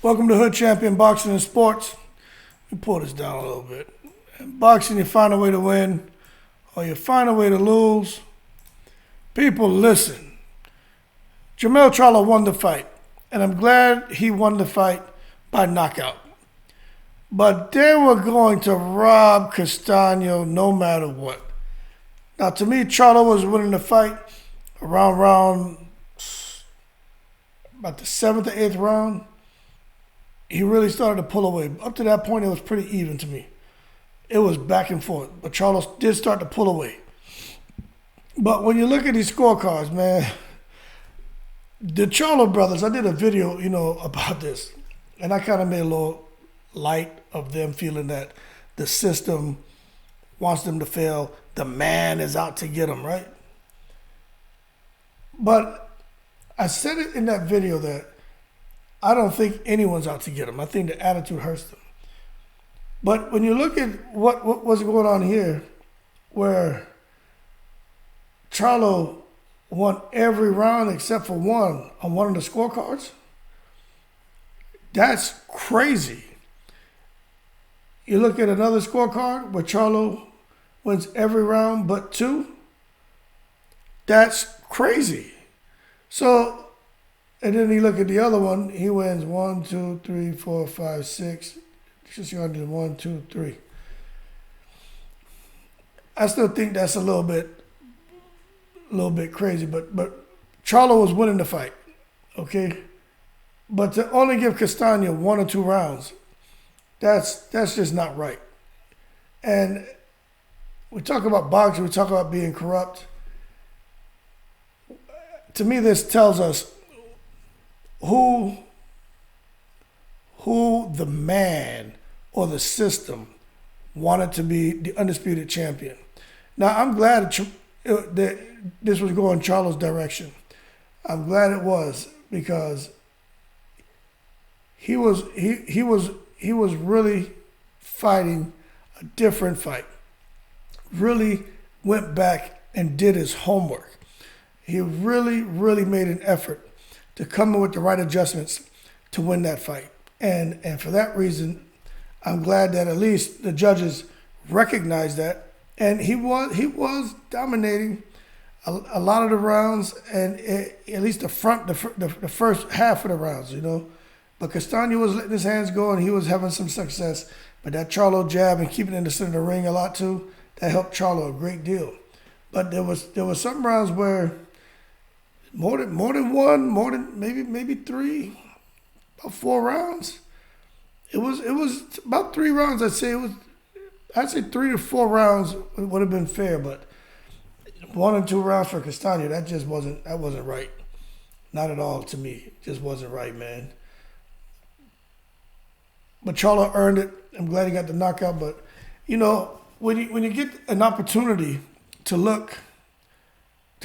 Welcome to Hood Champion Boxing and Sports. Let me pull this down a little bit. In boxing, you find a way to win or you find a way to lose. People, listen. Jermell won the fight, and I'm glad he won the fight by knockout. But they were going to rob Castano no matter what. Now, to me, Charlo was winning the fight around about the 7th or 8th round. He really started to pull away. Up to that point, it was pretty even to me. It was back and forth, but Charlo did start to pull away. But when you look at these scorecards, man, the Charlo brothers, I did a video, about this, and I kind of made a little light of them feeling that the system wants them to fail. The man is out to get them, right? But I said it in that video that I don't think anyone's out to get them. I think the attitude hurts them. But when you look at what was going on here, where Charlo won every round except for one on one of the scorecards, that's crazy. You look at another scorecard where Charlo wins every round but two, that's crazy. So, and then you look at the other one, he wins 1, 2, 3, 4, 5, 6. Just going to do 1, 2, 3. I still think that's a little bit crazy, but Charlo was winning the fight, okay? But to only give Castano 1 or 2 rounds, that's just not right. And we talk about boxing, we talk about being corrupt. To me, this tells us who the man or the system wanted to be the undisputed champion. Now, I'm glad that this was going Charlo's direction. I'm glad it was, because he was really fighting a different fight. Really went back and did his homework. He really made an effort to come in with the right adjustments to win that fight. And for that reason, I'm glad that at least the judges recognized that. And he was dominating a lot of the rounds, and at least the first half of the rounds, But Castano was letting his hands go, and he was having some success. But that Charlo jab and keeping it in the center of the ring a lot too, that helped Charlo a great deal. But there was some rounds where more than one, maybe 3, about 4 rounds. It was about 3 rounds. I'd say 3 to 4 rounds would have been fair, but 1 and 2 rounds for Castano, that wasn't right. Not at all to me. It just wasn't right, man. But Charlo earned it. I'm glad he got the knockout. But when you get an opportunity to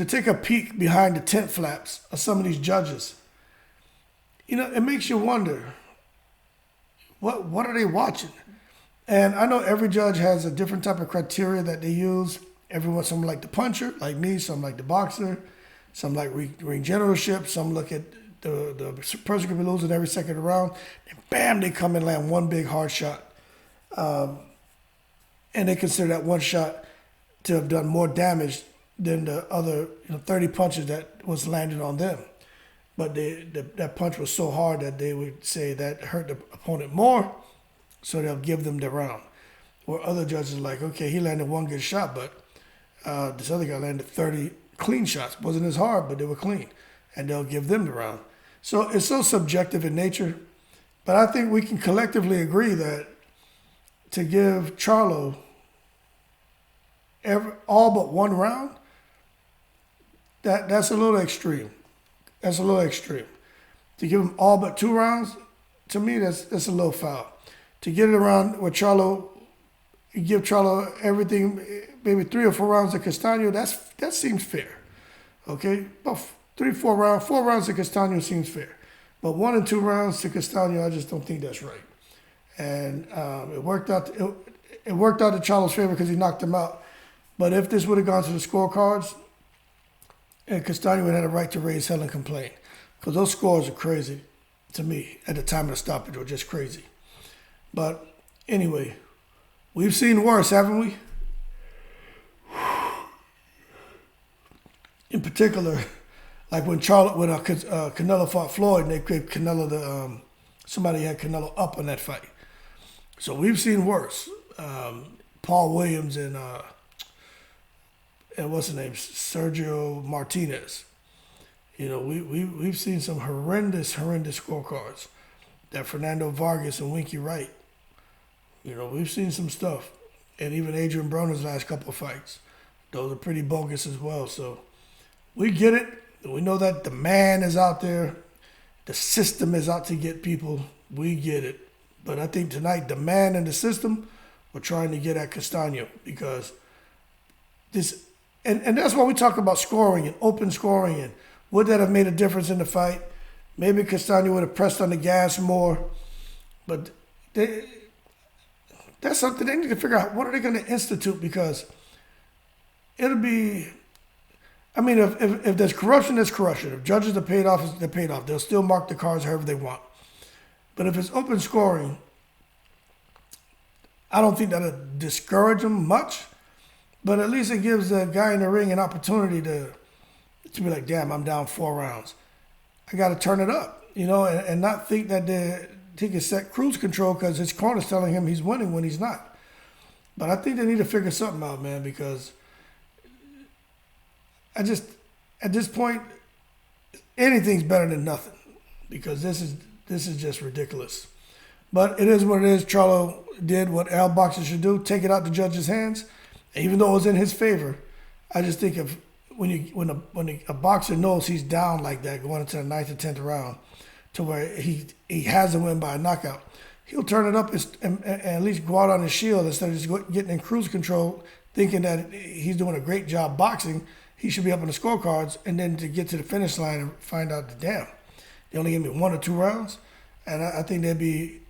take a peek behind the tent flaps of some of these judges, it makes you wonder, what are they watching? And I know every judge has a different type of criteria that they use. Some like the puncher, like me. Some like the boxer. Some like ring generalship. Some look at the person could be losing every second round, and bam, they come and land one big hard shot. And they consider that one shot to have done more damage than the other 30 punches that was landed on them. But that punch was so hard that they would say that hurt the opponent more, so they'll give them the round. Or other judges are like, okay, he landed one good shot, but this other guy landed 30 clean shots. Wasn't as hard, but they were clean, and they'll give them the round. So it's so subjective in nature, but I think we can collectively agree that to give Charlo all but 1 round, that's a little extreme. That's a little extreme. To give him all but 2 rounds, to me, that's a little foul. To get it around with Charlo, you give Charlo everything, maybe 3 or 4 rounds to Castano, that seems fair. Okay? About 3, 4 rounds, 4 rounds to Castano seems fair. But 1 and 2 rounds to Castano, I just don't think that's right. And it worked out to Charlo's favor because he knocked him out. But if this would have gone to the scorecards, and Castano would have had a right to raise hell and complain, because those scores are crazy. to me at the time of the stoppage were just crazy. But anyway, we've seen worse, haven't we? In particular, like when Canelo fought Floyd, and they gave Canelo somebody had Canelo up on that fight. So we've seen worse. Paul Williams and what's his name, Sergio Martinez. You know, we've seen some horrendous scorecards. That Fernando Vargas and Winky Wright. You know, we've seen some stuff. And even Adrian Broner's last couple of fights. Those are pretty bogus as well. So we get it. We know that the man is out there. The system is out to get people. We get it. But I think tonight the man and the system were trying to get at Castano because this, and that's why we talk about scoring and open scoring and would that have made a difference in the fight? Maybe Castano would have pressed on the gas more. But that's something they need to figure out. What are they going to institute? Because it'll be, I mean, if there's corruption, there's corruption. If judges are paid off, they're paid off. They'll still mark the cards however they want. But if it's open scoring, I don't think that'll discourage them much. But at least it gives the guy in the ring an opportunity to be like, damn, I'm down 4 rounds. I got to turn it up, you know, and not think that he can set cruise control because his corner's telling him he's winning when he's not. But I think they need to figure something out, man, because at this point, anything's better than nothing because this is just ridiculous. But it is what it is. Charlo did what all boxers should do, take it out the judge's hands. And even though it was in his favor, I just think when a boxer knows he's down like that going into the 9th or 10th round to where he has to win by a knockout, he'll turn it up and at least go out on his shield instead of just getting in cruise control thinking that he's doing a great job boxing. He should be up on the scorecards and then to get to the finish line and find out that, damn, they only gave me 1 or 2 rounds. And I think there'd be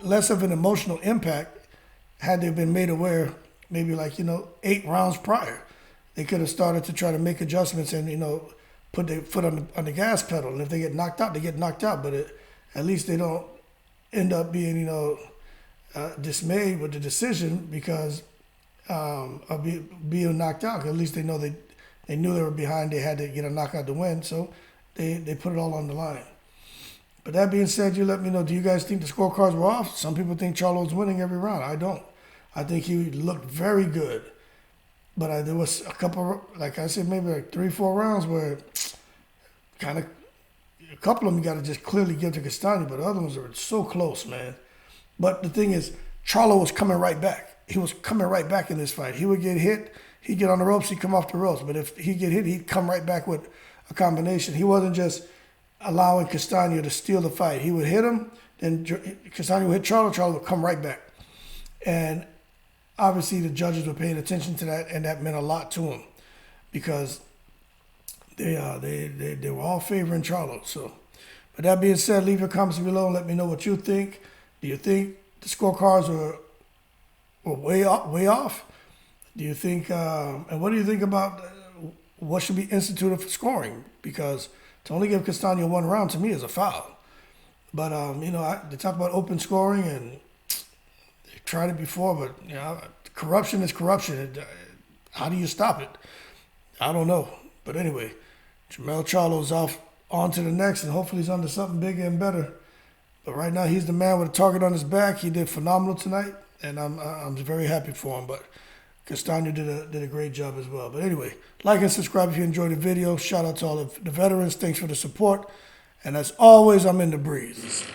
less of an emotional impact had they been made aware maybe 8 rounds prior. They could have started to try to make adjustments and, put their foot on the gas pedal. And if they get knocked out, they get knocked out. But at least they don't end up being, dismayed with the decision because of being knocked out. At least they know they knew they were behind. They had to get a knockout to win. So they put it all on the line. But that being said, you let me know, do you guys think the scorecards were off? Some people think Charlo's winning every round. I don't. I think he looked very good. But there was a couple, like I said, maybe 3-4 rounds where kind of a couple of them you got to just clearly give to Castano, but the other ones are so close, man. But the thing is, Charlo was coming right back. He was coming right back in this fight. He would get hit, he'd get on the ropes, he'd come off the ropes. But if he'd get hit, he'd come right back with a combination. He wasn't just allowing Castano to steal the fight. He would hit him, then Castano would hit Charlo would come right back. And obviously, the judges were paying attention to that, and that meant a lot to them because they were all favoring Charlo. So, but that being said, leave your comments below and let me know what you think. Do you think the scorecards were way off? Do you think, and what do you think about what should be instituted for scoring? Because to only give Castano 1 round to me is a foul. But they talk about open scoring and tried it before, but corruption is corruption. How do you stop it? I don't know. But anyway, Jermell Charlo's off on to the next, and hopefully he's onto something bigger and better. But right now he's the man with a target on his back. He did phenomenal tonight, and I'm very happy for him. But Castano did a great job as well. But anyway, like and subscribe if you enjoyed the video. Shout out to all of the veterans. Thanks for the support. And as always, I'm in the breeze.